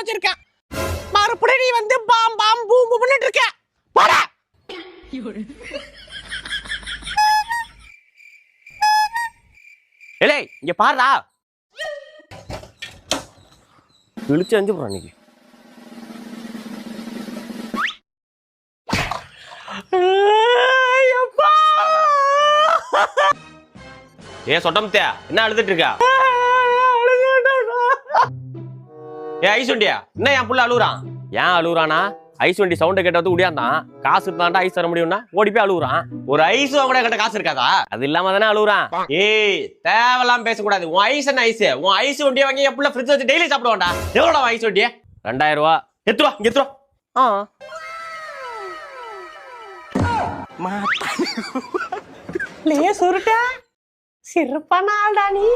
வச்சிருக்கேன். மறுபடியும் நீ வந்து பாம் பாம் பூம் பூம்னு இருக்க. போடா. ஏலே இங்க பாருடா. இழுச்சு அஞ்சு போறான் இன்னைக்கு. ஏ சொட்டம்தே என்ன அழுதுட்டு இருக்கா? ஏ ஐசுண்டியா என்ன என் புள்ள அழுகுறான்? ஏன் அழுகுறானா? ஐஸ் வண்டி சவுண்டை கேட்டது உடையாந்தான். காசு இருந்தாண்டா ஐஸ் தர முடியும்னா ஓடி போய் அழுகுறான். ஒரு ஐஸ் வாங்க கிட்ட காசு இருக்காதா? அது இல்லாம தானே அழுகுறான். ஏய் தேவையெல்லாம் பேசக்கூடாது. உன் ஐஸ் என்ன ஐஸ்? உன் ஐஸ் வண்டியை வாங்கி என் புள்ள ஃப்ரிட்ஜ் வச்சு டெய்லி சாப்பிடுவான்டா. எவ்வளோடா ஐஸ் வண்டியே? 2000 ரூபா. எத்துவா இங்க எத்துவா. லே சுருட்ட சிறப்பான ஆள்டா நீ.